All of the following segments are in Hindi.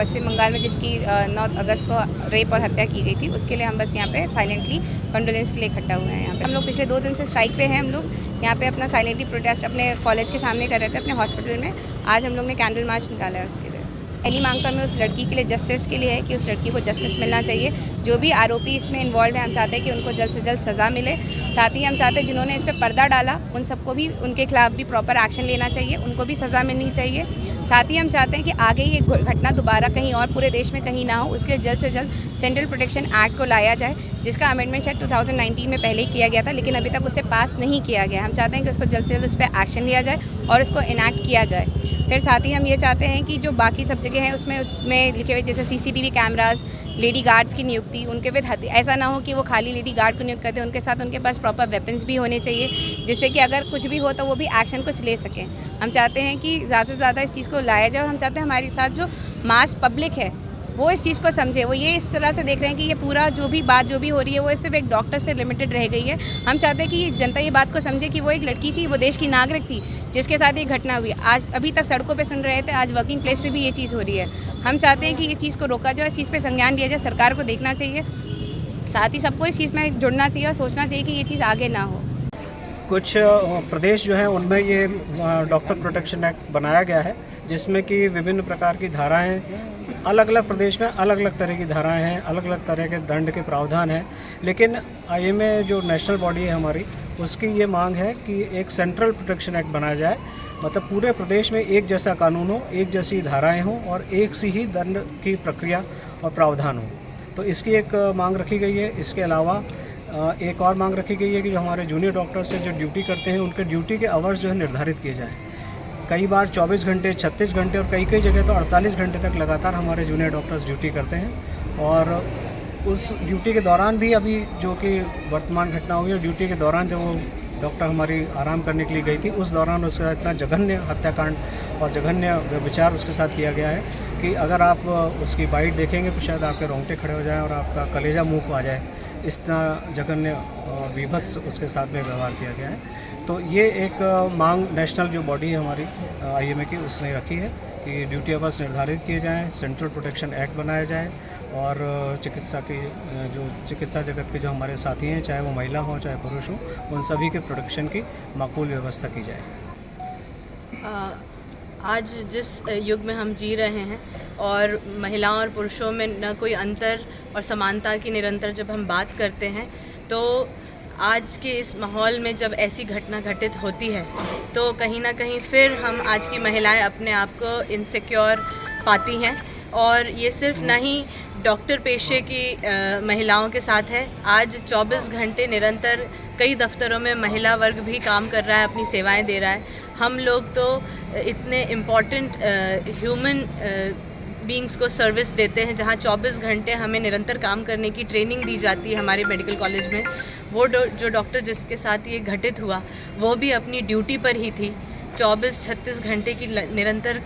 पश्चिम बंगाल में जिसकी 9 अगस्त को रेप और हत्या की गई थी, उसके लिए हम बस यहाँ पे साइलेंटली कंडोलेंस के लिए इकट्ठा हुए हैं। यहाँ पे हम लोग पिछले 2 दिन से स्ट्राइक पे हैं। हम लोग यहाँ पे अपना साइलेंटली प्रोटेस्ट अपने कॉलेज के सामने कर रहे थे, अपने हॉस्पिटल में। आज हम लोग ने कैंडल मार्च निकाला है उसके लिए। पहली मांग तो हमें उस लड़की के लिए जस्टिस के लिए है कि उस लड़की को जस्टिस मिलना चाहिए। जो भी आरोपी इसमें इन्वॉल्व है, हम चाहते हैं कि उनको जल्द से जल्द सज़ा मिले। साथ ही हम चाहते हैं जिन्होंने इस पर पर्दा डाला, उन सबको भी, उनके खिलाफ भी प्रॉपर एक्शन लेना चाहिए, उनको भी सज़ा मिलनी चाहिए। साथ ही हम चाहते हैं कि आगे ये घटना दोबारा कहीं और पूरे देश में कहीं ना हो, उसके लिए जल्द से जल्द सेंट्रल प्रोटेक्शन एक्ट को लाया जाए, जिसका अमेंडमेंट शायद 2019 में पहले ही किया गया था, लेकिन अभी तक उसे पास नहीं किया गया। हम चाहते हैं कि उसको जल्द से जल्द उस पर एक्शन लिया जाए और उसको इनैक्ट किया जाए। फिर साथ ही हम ये चाहते हैं कि जो बाकी सब जगह हैं उसमें लिखे हुए जैसे CCTV कैमरास, लेडी गार्ड्स की नियुक्ति, उनके विद ऐसा ना हो कि वो खाली लेडी गार्ड को नियुक्त करते हैं, उनके साथ उनके पास प्रॉपर वेपन्स भी होने चाहिए, जिससे कि अगर कुछ भी हो तो वो भी एक्शन कुछ ले सकें। हम चाहते हैं कि ज़्यादा से ज़्यादा इस चीज़ को लाया जाए और हम चाहते हैं हमारे साथ जो मास पब्लिक है वो इस चीज़ को समझे। वो ये इस तरह से देख रहे हैं कि ये पूरा जो भी हो रही है वो सिर्फ एक डॉक्टर से लिमिटेड रह गई है। हम चाहते हैं कि जनता ये बात को समझे कि वो एक लड़की थी, वो देश की नागरिक थी, जिसके साथ ये घटना हुई। आज अभी तक सड़कों पे सुन रहे थे, आज वर्किंग प्लेस पे भी ये चीज़ हो रही है। हम चाहते हैं कि इस चीज़ को रोका जाए, इस चीज़ पे संज्ञान लिया जाए, सरकार को देखना चाहिए, साथ ही सबको इस चीज़ में जुड़ना चाहिए और सोचना चाहिए कि ये चीज़ आगे ना हो। कुछ प्रदेश जो हैं उनमें ये डॉक्टर प्रोटेक्शन एक्ट बनाया गया है, जिसमें कि विभिन्न प्रकार की धाराएं, अलग अलग प्रदेश में अलग अलग तरह की धाराएं हैं, अलग अलग तरह के दंड के प्रावधान हैं। लेकिन IMA जो नेशनल बॉडी है हमारी, उसकी ये मांग है कि एक सेंट्रल प्रोटेक्शन एक्ट बनाया जाए, मतलब पूरे प्रदेश में एक जैसा कानून हो, एक जैसी धाराएं हों और एक सी ही दंड की प्रक्रिया और प्रावधान हो। तो इसकी एक मांग रखी गई है। इसके अलावा एक और मांग रखी गई है कि जो हमारे जूनियर डॉक्टर्स हैं जो ड्यूटी करते हैं, उनके ड्यूटी के आवर्स जो है निर्धारित किए जाएँ। कई बार 24 घंटे, 36 घंटे और कई जगह तो 48 घंटे तक लगातार हमारे जूनियर डॉक्टर्स ड्यूटी करते हैं। और उस ड्यूटी के दौरान भी अभी जो कि वर्तमान घटना हुई है, ड्यूटी के दौरान जब वो डॉक्टर हमारी आराम करने के लिए गई थी, उस दौरान उसका इतना जघन्य हत्याकांड और जघन्य व्यभिचार उसके साथ किया गया है कि अगर आप उसकी बाइट देखेंगे तो शायद आपके रोंगटे खड़े हो जाएँ और आपका कलेजा मुँह को आ जाए। इस तरह जघन्य विभत्स उसके साथ में व्यवहार किया गया है। तो ये एक मांग नेशनल जो बॉडी है हमारी IMA की, उसने रखी है कि ड्यूटी आवर्स निर्धारित किए जाएं, सेंट्रल प्रोटेक्शन एक्ट बनाया जाए और चिकित्सा जगत के जो हमारे साथी हैं, चाहे वो महिला हों चाहे पुरुष हों, उन सभी के प्रोटेक्शन की माकूल व्यवस्था की जाए। आज जिस युग में हम जी रहे हैं और महिलाओं और पुरुषों में न कोई अंतर और समानता की निरंतर जब हम बात करते हैं, तो आज के इस माहौल में जब ऐसी घटना घटित होती है तो कहीं ना कहीं फिर हम आज की महिलाएं अपने आप को इनसिक्योर पाती हैं। और ये सिर्फ ना ही डॉक्टर पेशे की महिलाओं के साथ है। आज 24 घंटे निरंतर कई दफ्तरों में महिला वर्ग भी काम कर रहा है, अपनी सेवाएं दे रहा है। हम लोग तो इतने इम्पॉर्टेंट ह्यूमन बींग्स को सर्विस देते हैं, जहाँ 24 घंटे हमें निरंतर काम करने की ट्रेनिंग दी जाती है हमारे मेडिकल कॉलेज में। वो जो डॉक्टर जिसके साथ ये घटित हुआ, वो भी अपनी ड्यूटी पर ही थी, 24-36 घंटे की निरंतर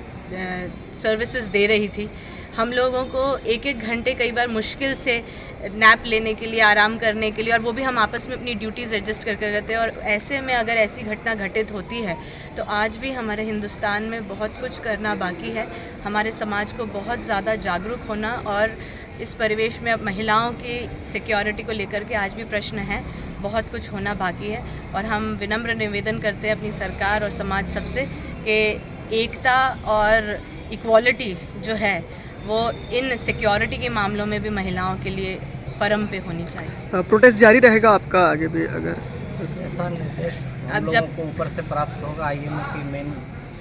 सर्विसेज दे रही थी। हम लोगों को एक घंटे कई बार मुश्किल से नैप लेने के लिए, आराम करने के लिए, और वो भी हम आपस में अपनी ड्यूटीज़ एडजस्ट करके रहते हैं। और ऐसे में अगर ऐसी घटना घटित होती है तो आज भी हमारे हिंदुस्तान में बहुत कुछ करना बाकी है। हमारे समाज को बहुत ज़्यादा जागरूक होना और इस परिवेश में अब महिलाओं की सिक्योरिटी को लेकर के आज भी प्रश्न है, बहुत कुछ होना बाकी है। और हम विनम्र निवेदन करते हैं अपनी सरकार और समाज सबसे कि एकता और इक्वालिटी जो है वो इन सिक्योरिटी के मामलों में भी महिलाओं के लिए परम पे होनी चाहिए। प्रोटेस्ट जारी रहेगा आपका आगे भी? अगर ऐसा निर्देश हम लोगों को ऊपर से प्राप्त होगा, IMA की मेन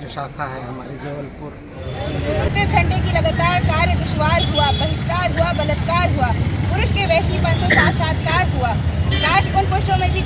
जो शाखा है हमारी जबलपुर। 36 घंटे की लगातार कार्य दुश्वार हुआ, बहिष्कार हुआ, बलात्कार हुआ, पुरुष के वैश्यपन से साक्षात्कार हुआ। काश उन पुरुषों में भी